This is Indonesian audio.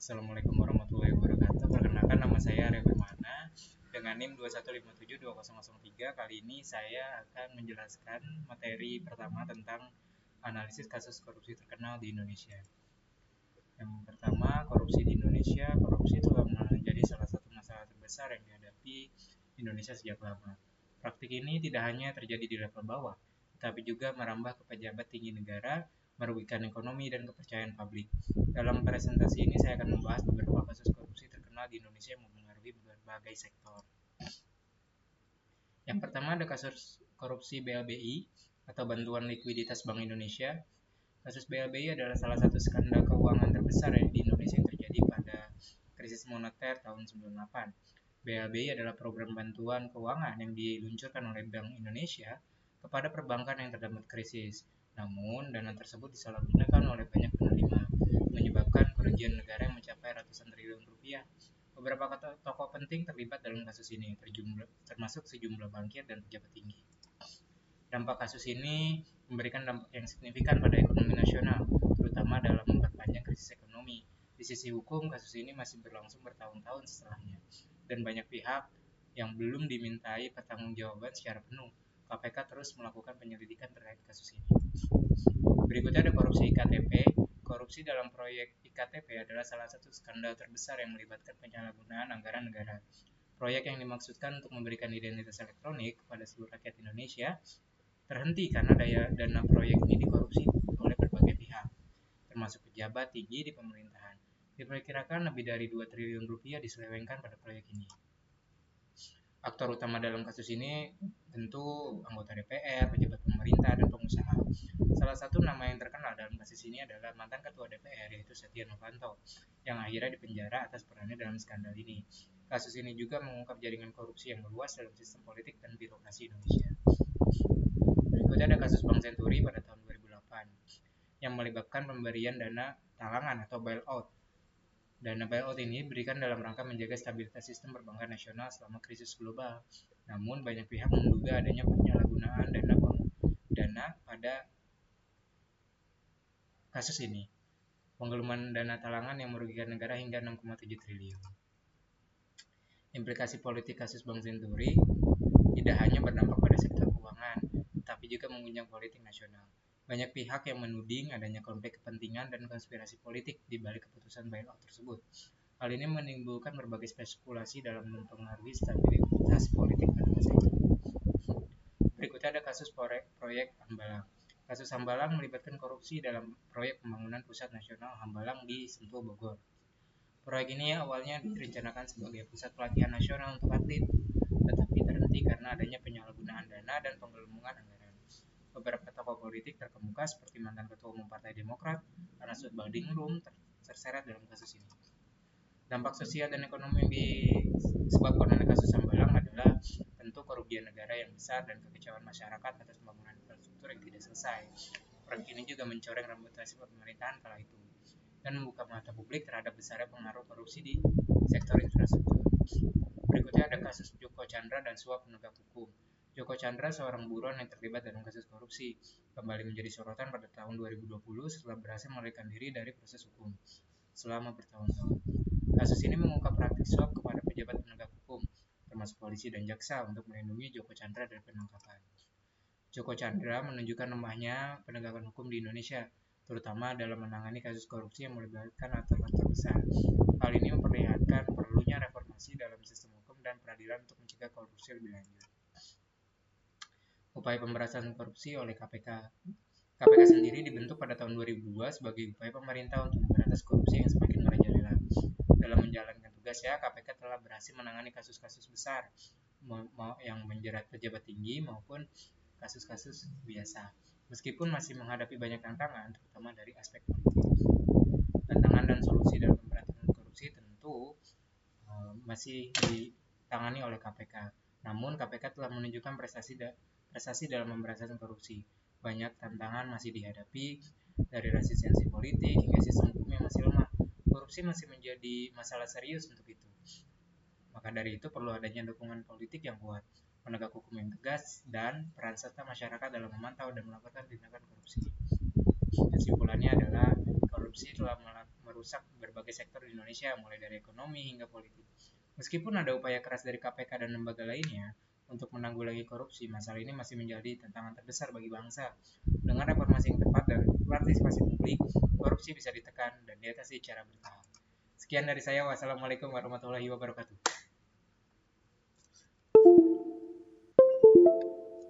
Assalamualaikum warahmatullahi wabarakatuh. Perkenalkan, nama saya Arya Permana dengan NIM 215720003. Kali ini saya akan menjelaskan materi pertama tentang analisis kasus korupsi terkenal di Indonesia. Yang pertama, korupsi di Indonesia. Korupsi telah menjadi salah satu masalah terbesar yang dihadapi Indonesia sejak lama. Praktik ini tidak hanya terjadi di level bawah, tetapi juga merambah ke pejabat tinggi negara, merugikan ekonomi dan kepercayaan publik. Dalam presentasi ini saya akan membahas beberapa kasus korupsi terkenal di Indonesia yang mempengaruhi berbagai sektor. Yang pertama ada kasus korupsi BLBI atau Bantuan Likuiditas Bank Indonesia. Kasus BLBI adalah salah satu skandal keuangan terbesar di Indonesia yang terjadi pada krisis moneter tahun 98. BLBI adalah program bantuan keuangan yang diluncurkan oleh Bank Indonesia kepada perbankan yang terdapat krisis. Namun, dana tersebut disalahgunakan oleh banyak penerima, menyebabkan kerugian negara yang mencapai ratusan triliun rupiah. Beberapa tokoh penting terlibat dalam kasus ini, termasuk sejumlah bankir dan pejabat tinggi. Dampak kasus ini memberikan dampak yang signifikan pada ekonomi nasional, terutama dalam memperpanjang krisis ekonomi. Di sisi hukum, kasus ini masih berlangsung bertahun-tahun setelahnya, dan banyak pihak yang belum dimintai pertanggungjawaban secara penuh. KPK terus melakukan penyelidikan terkait kasus ini. Berikutnya ada korupsi IKTP. Korupsi dalam proyek IKTP adalah salah satu skandal terbesar yang melibatkan penyalahgunaan anggaran negara. Proyek yang dimaksudkan untuk memberikan identitas elektronik kepada seluruh rakyat Indonesia terhenti karena dana proyek ini dikorupsi oleh berbagai pihak, termasuk pejabat tinggi di pemerintahan. Diperkirakan lebih dari 2 triliun rupiah diselewengkan pada proyek ini. Aktor utama dalam kasus ini tentu anggota DPR, pejabat pemerintah, dan pengusaha. Salah satu nama yang terkenal dalam kasus ini adalah mantan ketua DPR, yaitu Setia Novanto, yang akhirnya dipenjara atas perannya dalam skandal ini. Kasus ini juga mengungkap jaringan korupsi yang meluas dalam sistem politik dan birokrasi Indonesia. Berikutnya ada kasus Bank Senturi pada tahun 2008 yang melibatkan pemberian dana talangan atau bailout. Dana bailout ini diberikan dalam rangka menjaga stabilitas sistem perbankan nasional selama krisis global. Namun banyak pihak menduga adanya penyalahgunaan dana pada kasus ini. Penggeluman dana talangan yang merugikan negara hingga 6,7 triliun. Implikasi politik kasus Bank Senturi tidak hanya berdampak pada sektor keuangan, tapi juga mengguncang politik nasional. Banyak pihak yang menuding adanya konflik kepentingan dan konspirasi politik di balik keputusan bailout tersebut. Hal ini menimbulkan berbagai spekulasi dalam mempengaruhi stabilitas politik pada masa itu. Berikutnya ada kasus proyek Hambalang. Kasus Hambalang melibatkan korupsi dalam proyek pembangunan pusat nasional Hambalang di Sentul, Bogor. Proyek ini awalnya direncanakan sebagai pusat pelatihan nasional untuk atlet, tetapi terhenti karena adanya penyalahgunaan dana dan penggelembungan anggaran. Beberapa tokoh politik terkemuka seperti mantan Ketua Umum Partai Demokrat, Anas Urbaningrum terseret dalam kasus ini. Dampak sosial dan ekonomi yang disebabkan oleh kasus Hambalang adalah tentu kerugian negara yang besar dan kekecewaan masyarakat atas pembangunan infrastruktur yang tidak selesai. Proyek ini juga mencoreng reputasi pemerintahan kala itu dan membuka mata publik terhadap besarnya pengaruh korupsi di sektor infrastruktur. Berikutnya ada kasus Joko Chandra dan suap penegak hukum. Joko Chandra, seorang buron yang terlibat dalam kasus korupsi, kembali menjadi sorotan pada tahun 2020 setelah berhasil melarikan diri dari proses hukum selama bertahun-tahun. Kasus ini mengungkap praktik suap kepada pejabat penegak hukum, termasuk polisi dan jaksa, untuk melindungi Joko Chandra dari penangkapan. Joko Chandra menunjukkan lemahnya penegakan hukum di Indonesia, terutama dalam menangani kasus korupsi yang melibatkan aktor-aktor besar. Hal ini memperlihatkan perlunya reformasi dalam sistem hukum dan peradilan untuk mencegah korupsi lebih lanjut. Upaya pemberantasan korupsi oleh KPK. KPK sendiri dibentuk pada tahun 2002 sebagai upaya pemerintah untuk memberantas korupsi yang semakin merajalela. Dalam menjalankan tugasnya, KPK telah berhasil menangani kasus-kasus besar yang menjerat pejabat tinggi maupun kasus-kasus biasa. Meskipun masih menghadapi banyak tantangan, terutama dari aspek politik. Tantangan dan solusi dalam pemberantasan korupsi tentu masih ditangani oleh KPK. Namun KPK telah menunjukkan prestasi dalam pemberantasan korupsi. Banyak tantangan masih dihadapi, dari resistensi politik hingga sistem hukum yang masih lemah. Korupsi masih menjadi masalah serius untuk itu. Maka dari itu perlu adanya dukungan politik yang kuat, penegak hukum yang tegas, dan peran serta masyarakat dalam memantau dan melakukan tindakan korupsi. Kesimpulannya adalah korupsi telah merusak berbagai sektor di Indonesia, mulai dari ekonomi hingga politik. Meskipun ada upaya keras dari KPK dan lembaga lainnya untuk menanggulangi korupsi, masalah ini masih menjadi tantangan terbesar bagi bangsa. Dengan reformasi yang tepat dan partisipasi publik, korupsi bisa ditekan dan diatasi secara bertahap. Sekian dari saya. Wassalamualaikum warahmatullahi wabarakatuh.